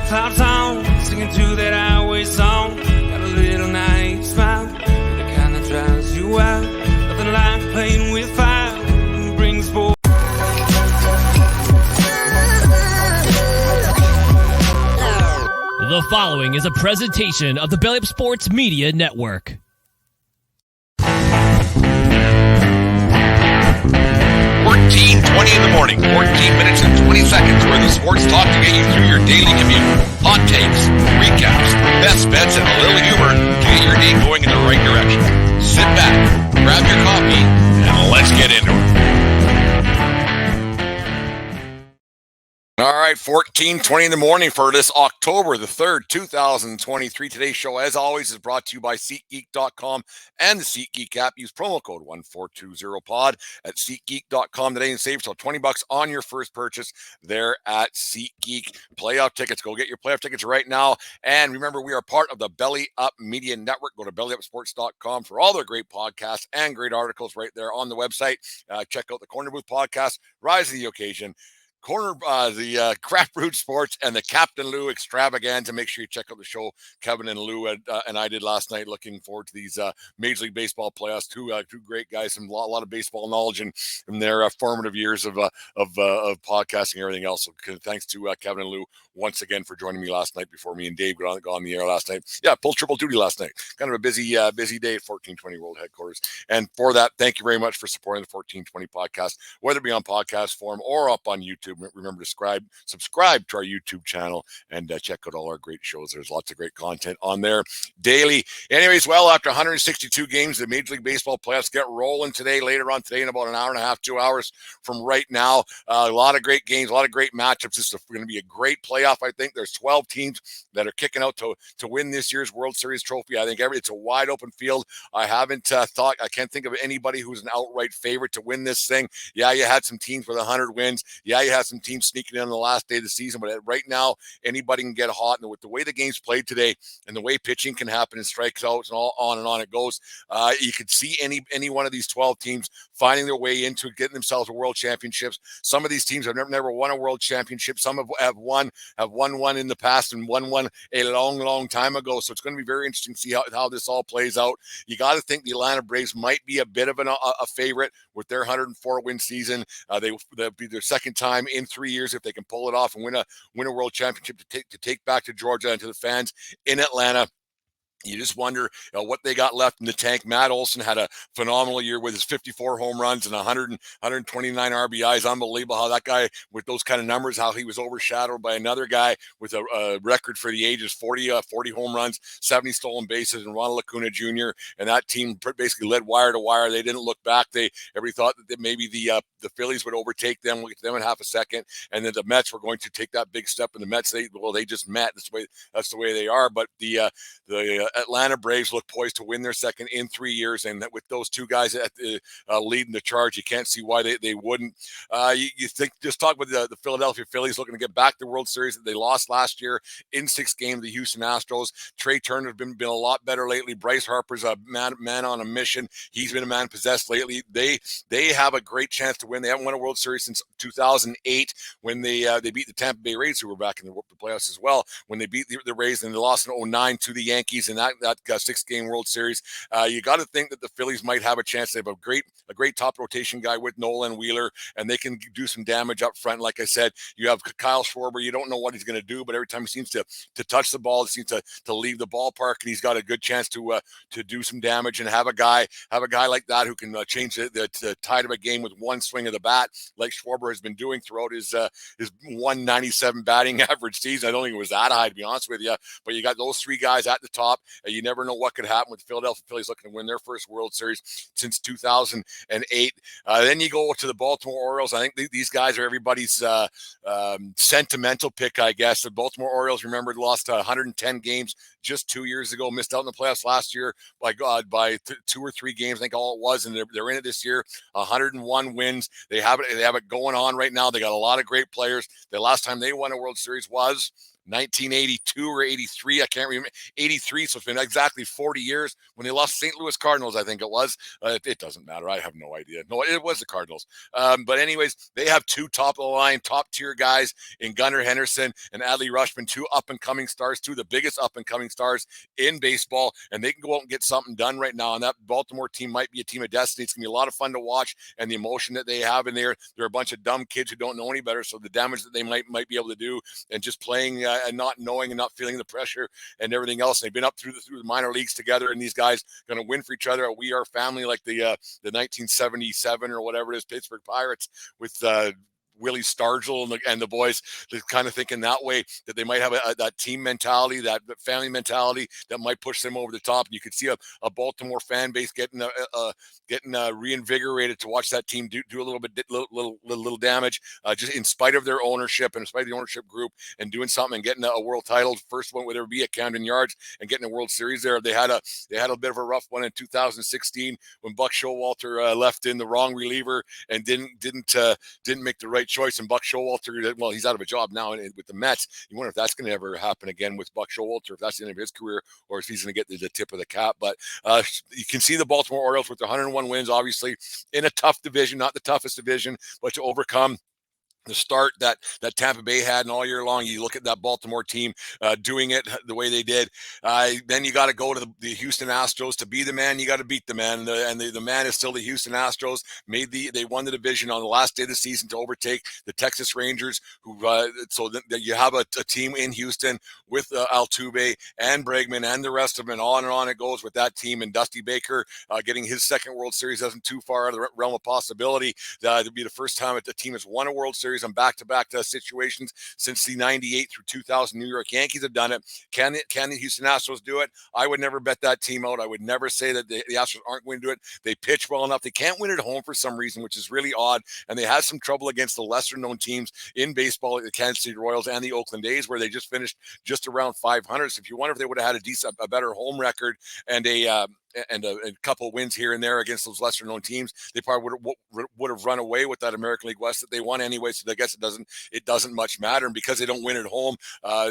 Pops on, singing to that highway song. Got a little naive smile, the kind that drives you out. Nothing like playing with fire, brings forth. The following is a presentation of the Belly Up Sports Media Network. 14:20 in the morning, 14 minutes and 20 seconds where the sports talk to get you through your daily commute. Hot takes, recaps, best bets, and a little humor to get your day going in the right direction. Sit back, grab your coffee, and let's get into it. All right, 14:20 in the morning for this October the 3rd, 2023. Today's show, as always, is brought to you by SeatGeek.com and the SeatGeek app. Use promo code 1420pod at SeatGeek.com today and save till $20 on your first purchase there at SeatGeek. Playoff tickets. Go get your playoff tickets right now. And remember, we are part of the Belly Up Media Network. Go to bellyupsports.com for all their great podcasts and great articles right there on the website. Check out the Corner Booth podcast, Rise to the Occasion, the Craft Brewed Sports, and the Captain Lou Extravaganza. Make sure you check out the show Kevin and Lou and I did last night. Looking forward to these Major League Baseball playoffs. Two great guys, some a lot of baseball knowledge in their formative years of podcasting and everything else. So thanks to Kevin and Lou once again for joining me last night before me and Dave got on the air last night. Yeah, pulled triple duty last night. Kind of a busy day at 1420 World Headquarters. And for that, thank you very much for supporting the 1420 podcast, whether it be on podcast form or up on YouTube. Remember to subscribe to our YouTube channel and check out all our great shows. There's lots of great content on there daily. Anyways, well, after 162 games, the Major League Baseball playoffs get rolling later on today in about an hour and a half, 2 hours from right now. A lot of great games, a lot of great matchups. This is going to be a great playoff. I think there's 12 teams that are kicking out to win this year's World Series trophy. I think it's a wide open field. I can't think of anybody who's an outright favorite to win this thing. Yeah, you had some teams with 100 wins. Yeah, you had some teams sneaking in on the last day of the season, but right now anybody can get hot. And with the way the game's played today and the way pitching can happen and strikes out and all on and on it goes, you could see any one of these 12 teams finding their way into getting themselves a world championships. Some of these teams have never won a world championship. Some have won one in the past and won one a long time ago. So it's going to be very interesting to see how this all plays out. You got to think the Atlanta Braves might be a bit of a favorite with their 104 win season. They'll be their second time in 3 years if they can pull it off and win a world championship to take back to Georgia and to the fans in Atlanta. You just wonder what they got left in the tank. Matt Olson had a phenomenal year with his 54 home runs and 129 RBIs. Unbelievable how that guy with those kind of numbers, how he was overshadowed by another guy with a record for the ages, 40 home runs, 70 stolen bases, and Ronald Acuna Jr. And that team basically led wire to wire. They didn't look back. Everybody thought that maybe the Phillies would overtake them. We'll get them in half a second. And then the Mets were going to take that big step. And the Mets, they just met. That's the way they are. But the Atlanta Braves look poised to win their second in 3 years, and with those two guys at the leading the charge, you can't see why they wouldn't. You think just talk with the Philadelphia Phillies looking to get back the World Series that they lost last year in 6 games. The Houston Astros. Trey Turner's been a lot better lately. Bryce Harper's a man on a mission. He's been a man possessed lately. They have a great chance to win. They haven't won a World Series since 2008 when they beat the Tampa Bay Rays, who were back in the playoffs as well. When they beat the Rays, and they lost in 2009 to the Yankees, and that 6-game World Series. You got to think that the Phillies might have a chance. They have a great top rotation guy with Nolan Wheeler, and they can do some damage up front. Like I said, you have Kyle Schwarber. You don't know what he's going to do, but every time he seems to touch the ball, it seems to leave the ballpark, and he's got a good chance to do some damage. And have a guy like that who can change the tide of a game with one swing of the bat, like Schwarber has been doing throughout his 197 batting average season. I don't think it was that high, to be honest with you, but you got those 3 guys at the top. You never know what could happen with the Philadelphia Phillies looking to win their first World Series since 2008. Then you go to the Baltimore Orioles. I think these guys are everybody's sentimental pick, I guess. The Baltimore Orioles, remember, lost 110 games just 2 years ago, missed out in the playoffs last year by 2 or 3 games, I think all it was, and they're in it this year. 101 wins. They have it going on right now. They got a lot of great players. The last time they won a World Series was 1982 or 83. I can't remember. 83, so it's been exactly 40 years when they lost St. Louis Cardinals, I think it was. It doesn't matter. I have no idea. No, it was the Cardinals. But anyways, they have two top-of-the-line, top-tier guys in Gunnar Henderson and Adley Rutschman, two up-and-coming stars, two of the biggest up-and-coming stars in baseball, and they can go out and get something done right now. And that Baltimore team might be a team of destiny. It's going to be a lot of fun to watch, and the emotion that they have in there. They're a bunch of dumb kids who don't know any better, so the damage that they might be able to do and just playing and not knowing and not feeling the pressure and everything else. And they've been up through the minor leagues together, and these guys going to win for each other. We are family, like the 1977 or whatever it is, Pittsburgh Pirates with Willie Stargell and the boys. They're kind of thinking that way, that they might have that team mentality, that family mentality that might push them over the top. And you could see a Baltimore fan base getting reinvigorated to watch that team do a little damage, just in spite of their ownership and in spite of the ownership group, and doing something and getting a world title. First one would ever be at Camden Yards, and getting a World Series there. They had a bit of a rough one in 2016 when Buck Showalter left in the wrong reliever and didn't make the right choice. And Buck Showalter, well, he's out of a job now with the Mets. You wonder if that's going to ever happen again with Buck Showalter, if that's the end of his career, or if he's going to get the tip of the cap. But you can see the Baltimore Orioles with their 101 wins, obviously in a tough division, not the toughest division, but to overcome the start that Tampa Bay had, and all year long, you look at that Baltimore team doing it the way they did. Then you got to go to the Houston Astros. To be the man, you got to beat the man, and the man is still the Houston Astros. They won the division on the last day of the season to overtake the Texas Rangers, who so that you have a team in Houston with Altuve and Bregman and the rest of them, and on it goes with that team. And Dusty Baker getting his second World Series isn't too far out of the realm of possibility. It'll be the first time that the team has won a World Series on back-to-back situations since the 98 through 2000 New York Yankees have done it. Can the Houston Astros do it? I would never bet that team out. I would never say that the Astros aren't going to do it. They pitch well enough. They can't win at home for some reason, which is really odd. And they had some trouble against the lesser-known teams in baseball, like the Kansas City Royals and the Oakland A's, where they just finished just around 500. So if you wonder if they would have had a better home record and a couple wins here and there against those lesser known teams, they probably would have run away with that American League West that they won anyway. So I guess it doesn't much matter. And because they don't win at home,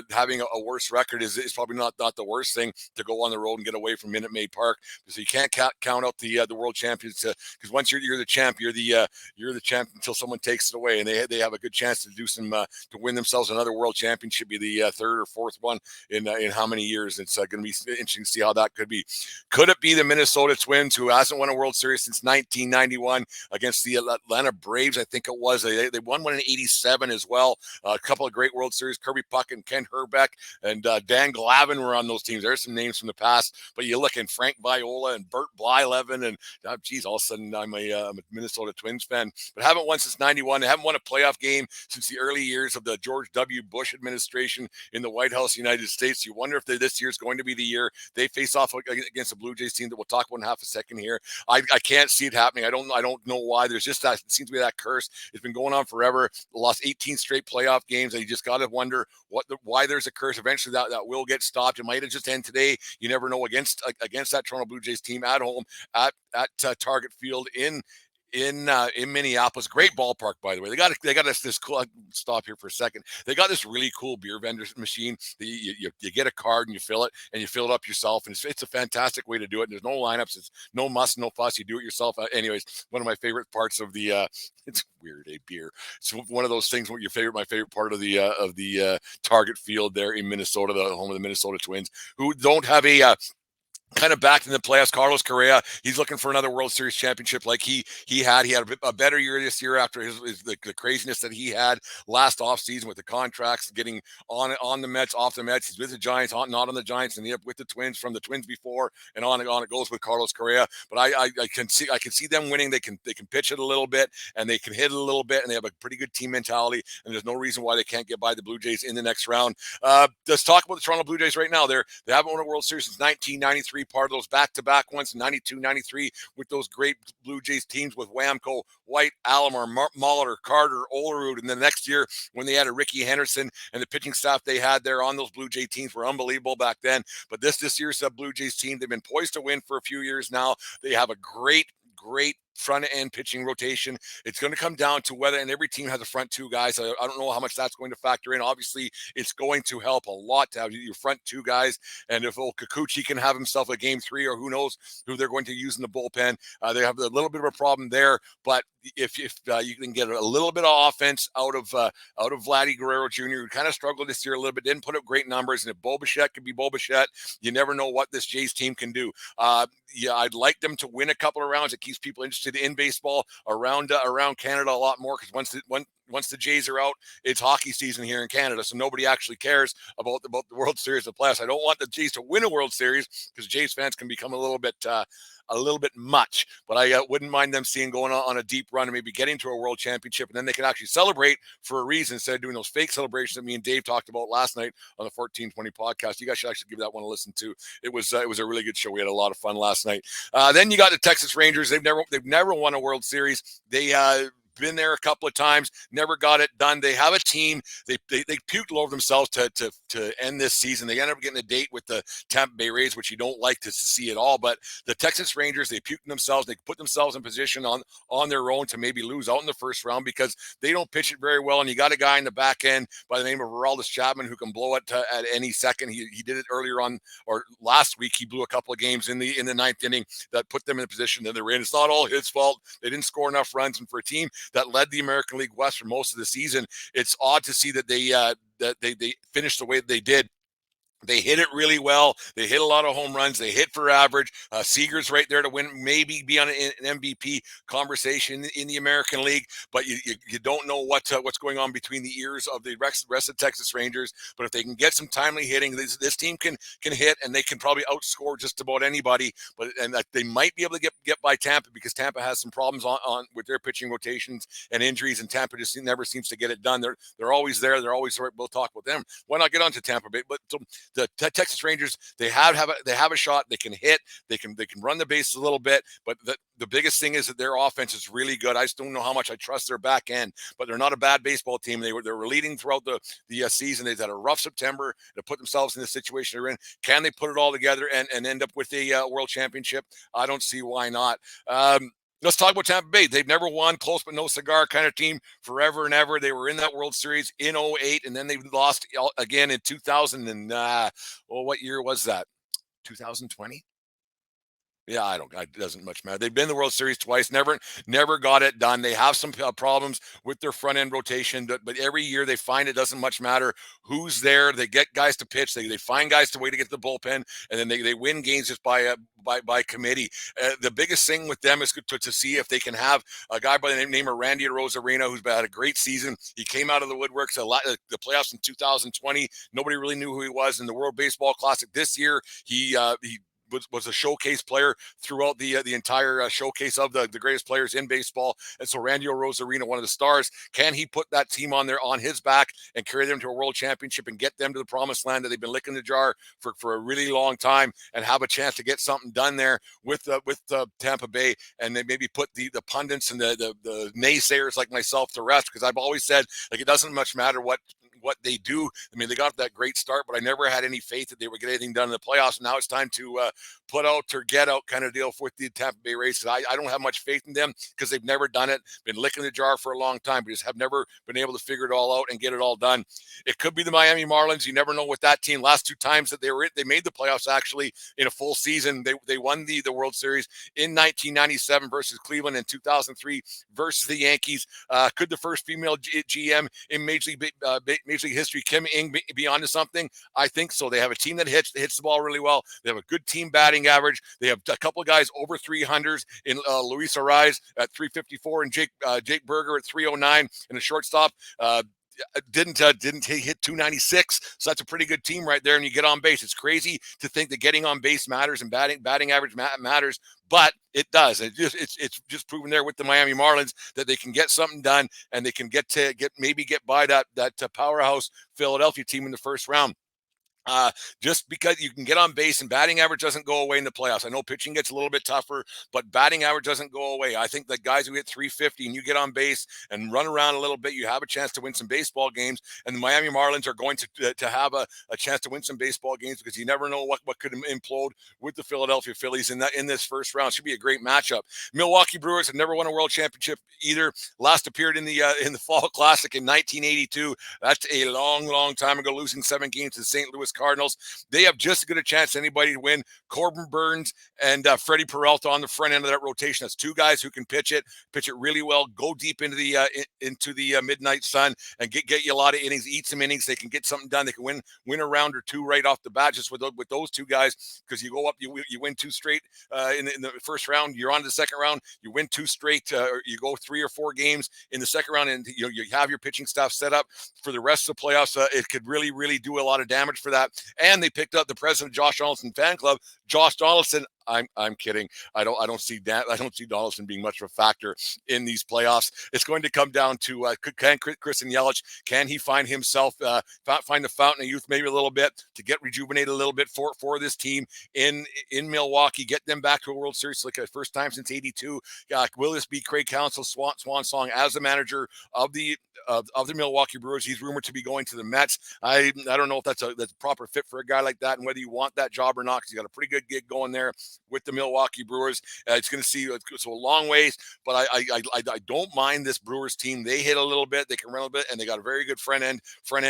having a worse record is probably not the worst thing to go on the road and get away from Minute Maid Park. So you can't count out the world champions, because once you're the champ, you're the champ until someone takes it away. And they have a good chance to do some to win themselves another world championship, be the third or fourth one in how many years. It's going to be interesting to see how that could be. Could it be the Minnesota Twins, who hasn't won a World Series since 1991 against the Atlanta Braves? I think it was. They won one in 87 as well. A couple of great World Series. Kirby Puckett and Ken Herbeck and Dan Glavine were on those teams. There's some names from the past, but you look in Frank Viola and Bert Blyleven, and all of a sudden I'm a Minnesota Twins fan, but haven't won since 91. They haven't won a playoff game since the early years of the George W. Bush administration in the White House, United States. You wonder if this year is going to be the year they face off against the Blue Jays team that we'll talk about in half a second here. I can't see it happening. I don't know why. There's just that, it seems to be that curse. It's been going on forever. Lost 18 straight playoff games, and you just got to wonder why there's a curse. Eventually that will get stopped. It might have just end today. You never know against that Toronto Blue Jays team at home at Target Field in Minneapolis. Great ballpark, by the way. They got this cool. I'll stop here for a second. They got this really cool beer vendor machine. You get a card and you fill it up yourself, and it's a fantastic way to do it. And there's no lineups. It's no muss, no fuss. You do it yourself. Anyways, one of my favorite parts of the it's weird, beer. It's one of those things. My favorite part of the Target Field there in Minnesota, the home of the Minnesota Twins, who don't have a kind of back in the playoffs. Carlos Correa, he's looking for another World Series championship like he had. He had a better year this year after the craziness that he had last offseason with the contracts, getting on the Mets, off the Mets. He's with the Giants, not on the Giants, and with the Twins, from the Twins before, and on it goes with Carlos Correa. But I can see them winning. They can pitch it a little bit, and they can hit it a little bit, and they have a pretty good team mentality, and there's no reason why they can't get by the Blue Jays in the next round. Let's talk about the Toronto Blue Jays right now. They haven't won a World Series since 1993. Part of those back-to-back ones, 92, 93, with those great Blue Jays teams with Wamco, White, Alomar, Molitor, Carter, Olerud. And the next year, when they had a Ricky Henderson, and the pitching staff they had there on those Blue Jay teams were unbelievable back then. But this year's Blue Jays team, they've been poised to win for a few years now. They have a great front end pitching rotation. It's going to come down to whether, and every team has a front two guys. I don't know how much that's going to factor in. Obviously, it's going to help a lot to have your front two guys. And if old Kikuchi can have himself a game 3, or who knows who they're going to use in the bullpen, they have a little bit of a problem there. But if you can get a little bit of offense out of Vladdy Guerrero Jr., who kind of struggled this year a little bit, didn't put up great numbers, and if Bo Bichette can be Bo Bichette, you never know what this Jays team can do. I'd like them to win a couple of rounds. It keeps people interested in baseball around Canada a lot more, because once the Jays are out, it's hockey season here in Canada, so nobody actually cares about the World Series of playoffs. I don't want the Jays to win a World Series, because Jays fans can become a little bit much, but I wouldn't mind them going on a deep run and maybe getting to a world championship, and then they can actually celebrate for a reason instead of doing those fake celebrations that me and Dave talked about last night on the 1420 podcast. You guys should actually give that one a listen to. It was a really good show. We had a lot of fun last night. Then you got the Texas Rangers. They've never won a World Series. They been there a couple of times, never got it done. They have a team. They puked all over themselves to end this season. They ended up getting a date with the Tampa Bay Rays, which you don't like to see at all. But the Texas Rangers, they puked themselves. They put themselves in position on their own to maybe lose out in the first round, because they don't pitch it very well. And you got a guy in the back end by the name of Aroldis Chapman who can blow it at any second. He did it earlier on, or last week. He blew a couple of games in the ninth inning that put them in the position that they're in. It's not all his fault. They didn't score enough runs, and for a team that led the American League West for most of the season, it's odd to see that they finished the way they did. They hit it really well. They hit a lot of home runs. They hit for average. Seager's right there to win, maybe be on an MVP conversation in the American League, but you don't know what's going on between the ears of the rest of Texas Rangers. But if they can get some timely hitting, this team can hit, and they can probably outscore just about anybody. And they might be able to get by Tampa, because Tampa has some problems on with their pitching rotations and injuries, and Tampa just never seems to get it done. They're always there. They're always right. We'll talk about them. Why not get on to Tampa Bay? But the Texas Rangers, they have a shot. They can hit. They can run the bases a little bit. But the biggest thing is that their offense is really good. I just don't know how much I trust their back end. But they're not a bad baseball team. They were leading throughout the season. They've had a rough September to put themselves in the situation they're in. Can they put it all together and end up with a world championship? I don't see why not. Let's talk about Tampa Bay. They've never won, close but no cigar kind of team forever and ever. They were in that World Series in 2008, and then they lost again in 2000. And what year was that? 2020? Yeah, it doesn't much matter. They've been in the World Series twice, never got it done. They have some problems with their front end rotation, but every year they find it doesn't much matter who's there. They get guys to pitch. They find guys to wait to get to the bullpen, and then they win games just by committee. The biggest thing with them is to see if they can have a guy by the name of Randy Arozarena, who's had a great season. He came out of the woodworks the playoffs in 2020. Nobody really knew who he was. In the World Baseball Classic this year, he was a showcase player throughout the entire showcase of the greatest players in baseball. And so Randy Arozarena, one of the stars, can he put that team on his back and carry them to a world championship and get them to the promised land that they've been licking the jar for a really long time, and have a chance to get something done there with Tampa Bay, and then maybe put the pundits and the naysayers like myself to rest? Because I've always said, like, it doesn't much matter what they do. I mean, they got that great start, but I never had any faith that they would get anything done in the playoffs. Now it's time to put out or get out kind of deal with the Tampa Bay Rays. I don't have much faith in them, because they've never done it, been licking the jar for a long time, but just have never been able to figure it all out and get it all done. It could be the Miami Marlins. You never know with that team. Last two times that they made the playoffs actually in a full season, they won the World Series in 1997 versus Cleveland, and 2003 versus the Yankees. Could the first female GM in Major League history, Kim Ng, be onto something? I think so. They have a team that hits the ball really well. They have a good team batting average. They have a couple of guys over 300s in Luis Arraez at 354 and Jake Berger at 309, and a shortstop didn't hit 296. So that's a pretty good team right there. And you get on base. It's crazy to think that getting on base matters and batting average matters, but it does. It's just proven there with the Miami Marlins that they can get something done, and they can get by that powerhouse Philadelphia team in the first round. Just because you can get on base and batting average doesn't go away in the playoffs. I know pitching gets a little bit tougher, but batting average doesn't go away. I think that guys who hit 350 and you get on base and run around a little bit, you have a chance to win some baseball games. And the Miami Marlins are going to have a chance to win some baseball games because you never know what could implode with the Philadelphia Phillies in this first round. Should be a great matchup. Milwaukee Brewers have never won a World Championship either. Last appeared in the Fall Classic in 1982. That's a long, long time ago, losing 7 games to the St. Louis Cardinals. They have just as good a chance as anybody to win. Corbin Burns and Freddie Peralta on the front end of that rotation. That's 2 guys who can pitch it really well, go deep into the midnight sun and get you a lot of innings, eat some innings. They can get something done. They can win a round or 2 right off the bat just with those 2 guys, because you go up, you win 2 straight in the first round. You're on to the second round. You win 2 straight. Or you go 3 or 4 games in the second round, and you have your pitching staff set up for the rest of the playoffs. It could really, really do a lot of damage for that. And they picked up the president of Josh Donaldson fan club, Josh Donaldson. I'm kidding. I don't see Donaldson being much of a factor in these playoffs. It's going to come down to can Christian Yelich, can he find himself, find the fountain of youth maybe a little bit to get rejuvenated a little bit for this team in Milwaukee, get them back to a World Series like the first time since '82. Will this be Craig Counsell's swan song as the manager of the Milwaukee Brewers? He's rumored to be going to the Mets. I don't know if that's a proper fit for a guy like that and whether you want that job or not, because he's got a pretty good gig going there with the Milwaukee Brewers. It's going to see so a long ways, but I don't mind this Brewers team. They hit a little bit, they can run a little bit, and they got a very good front end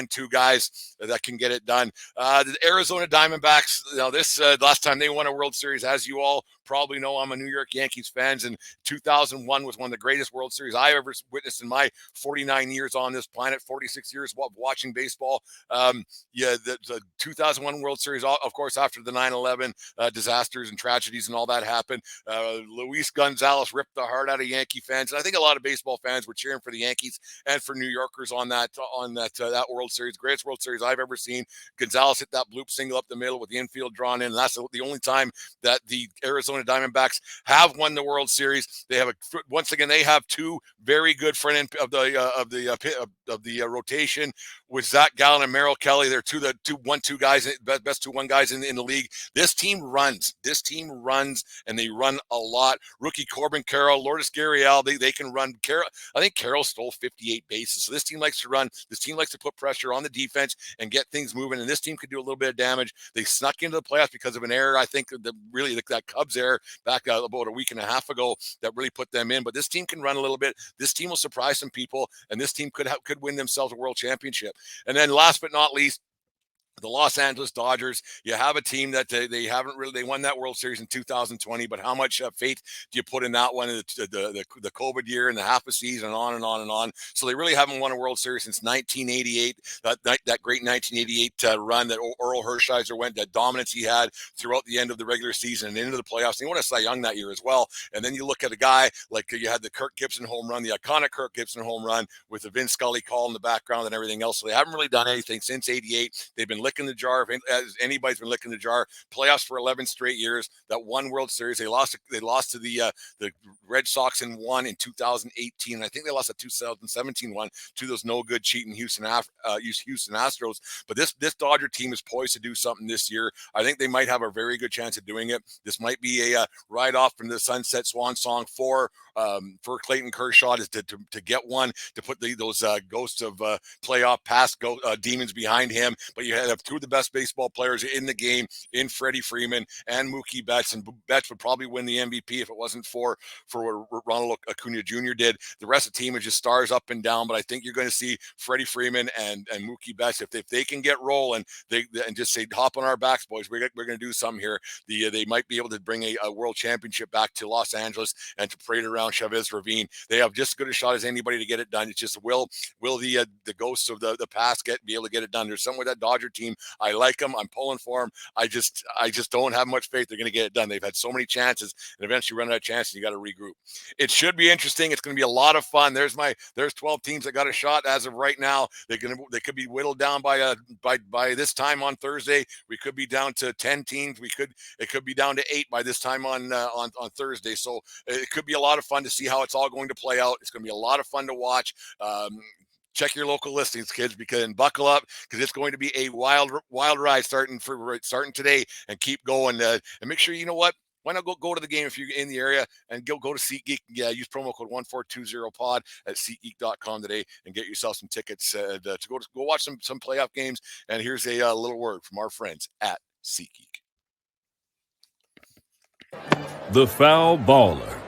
2 guys that can get it done. The Arizona Diamondbacks. This last time they won a World Series, as you all probably know, I'm a New York Yankees fan, and 2001 was one of the greatest World Series I ever witnessed in my 49 years on this planet, 46 years of watching baseball. The 2001 World Series, of course, after the 9/11 disasters and tragedies and all that happened, Luis Gonzalez ripped the heart out of Yankee fans, and I think a lot of baseball fans were cheering for the Yankees and for New Yorkers on that World Series, greatest World Series I've ever seen. Gonzalez hit that bloop single up the middle with the infield drawn in, and that's the only time that the Arizona Diamondbacks have won the World Series. They have once again they have 2 very good front end of the rotation with Zach Gallen and Merrill Kelly. They're 2 1-2 guys, best 2-1 guys in the league. This team runs, and they run a lot. Rookie Corbin Carroll, Lourdes Gurriel, they can run. I think Carroll stole 58 bases. So this team likes to run. This team likes to put pressure on the defense and get things moving. And this team could do a little bit of damage. They snuck into the playoffs because of an error. I think that Cubs error back about a week and a half ago that really put them in. But this team can run a little bit. This team will surprise some people, and this team could win themselves a world championship. And then last but not least, the Los Angeles Dodgers. You have a team that they haven't really, they won that World Series in 2020, but how much faith do you put in that one, the COVID year and the half a season and on and on and on. So they really haven't won a World Series since 1988, that great 1988 run that Earl Hershiser went, that dominance he had throughout the end of the regular season and into the playoffs. And he won a Cy Young that year as well. And then you look at a guy like you had the Kirk Gibson home run, the iconic Kirk Gibson home run with the Vin Scully call in the background and everything else. So they haven't really done anything since 88. They've been licking the jar. As anybody's been licking the jar. Playoffs for 11 straight years. That one World Series, they lost to the Red Sox in 2018. And I think they lost a 2017 one to those no good cheating Houston Astros. But this Dodger team is poised to do something this year. I think they might have a very good chance of doing it. This might be a ride off from the sunset swan song for Clayton Kershaw is to get one, to put those ghosts of playoff past demons behind him. But you have 2 of the best baseball players in the game in Freddie Freeman and Mookie Betts, and Betts would probably win the MVP if it wasn't for what Ronald Acuna Jr. did. The rest of the team is just stars up and down, but I think you're going to see Freddie Freeman and Mookie Betts, if they can get rolling, and just say, hop on our backs, boys, we're going to do something here. They might be able to bring a world championship back to Los Angeles and to parade around Chavez Ravine. They have just as good a shot as anybody to get it done. It's just will the ghosts of the past be able to get it done? There's something with that Dodger team. I like them. I'm pulling for them. I just don't have much faith they're going to get it done. They've had so many chances, and eventually run out of chances. You got to regroup. It should be interesting. It's going to be a lot of fun. There's 12 teams that got a shot as of right now. They could be whittled down by this time on Thursday. We could be down to 10 teams. It could be down to 8 by this time on Thursday. So it could be a lot of fun to see how it's all going to play out. It's going to be a lot of fun to watch. check your local listings, kids, and buckle up because it's going to be a wild ride starting today and keep going. And make sure, you know what? Why not go to the game if you're in the area and go to SeatGeek. Yeah, use promo code 1420pod at SeatGeek.com today and get yourself some tickets to go watch some playoff games. And here's a little word from our friends at SeatGeek. The foul baller.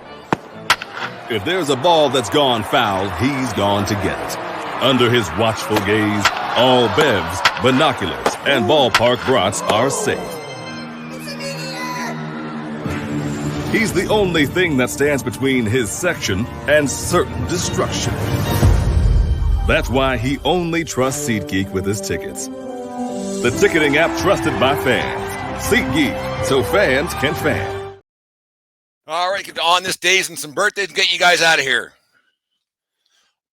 If there's a ball that's gone foul, he's gone to get it. Under his watchful gaze, all bevs, binoculars, and ballpark brats are safe. He's the only thing that stands between his section and certain destruction. That's why he only trusts SeatGeek with his tickets. The ticketing app trusted by fans. SeatGeek, so fans can fan. All right, on this day and some birthdays, get you guys out of here.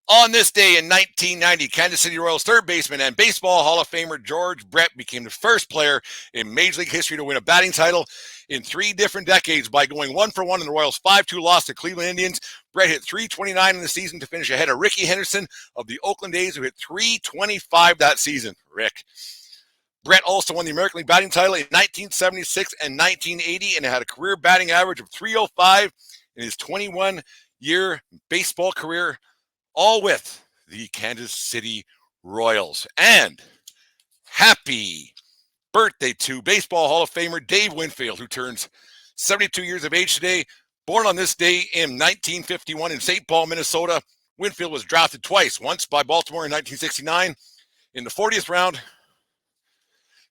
On this day in 1990, Kansas City Royals third baseman and Baseball Hall of Famer George Brett became the first player in Major League history to win a batting title in 3 different decades by going 1-for-1 in the Royals' 5-2 loss to Cleveland Indians. Brett hit .329 in the season to finish ahead of Ricky Henderson of the Oakland A's, who hit .325 that season. Rick. Brett also won the American League batting title in 1976 and 1980 and had a career batting average of .305 in his 21-year baseball career, all with the Kansas City Royals. And happy birthday to Baseball Hall of Famer Dave Winfield, who turns 72 years of age today. Born on this day in 1951 in St. Paul, Minnesota, Winfield was drafted twice, once by Baltimore in 1969 in the 40th round,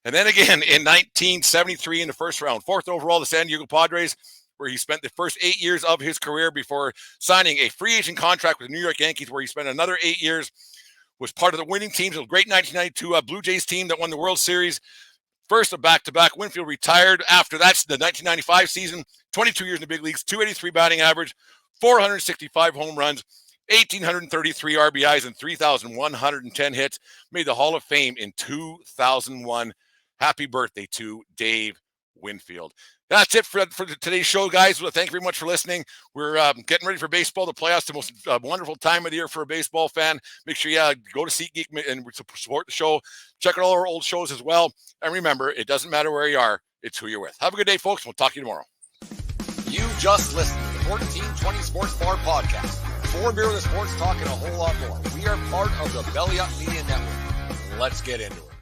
and then again in 1973 in the first round, 4th overall to San Diego Padres, where he spent the first 8 years of his career before signing a free agent contract with the New York Yankees, where he spent another 8 years, was part of the winning teams of the great 1992 Blue Jays team that won the World Series. First a back-to-back. Winfield retired after that's the 1995 season, 22 years in the big leagues, .283 batting average, 465 home runs, 1,833 RBIs, and 3,110 hits. Made the Hall of Fame in 2001. Happy birthday to Dave Winfield. That's it for today's show, guys. Well, thank you very much for listening. We're getting ready for baseball, the playoffs, the most wonderful time of the year for a baseball fan. Make sure you go to SeatGeek and support the show. Check out all our old shows as well. And remember, it doesn't matter where you are. It's who you're with. Have a good day, folks. We'll talk to you tomorrow. You just listened to the 1420 Sports Bar Podcast. 4 beer with sports talk and a whole lot more. We are part of the Belly Up Media Network. Let's get into it.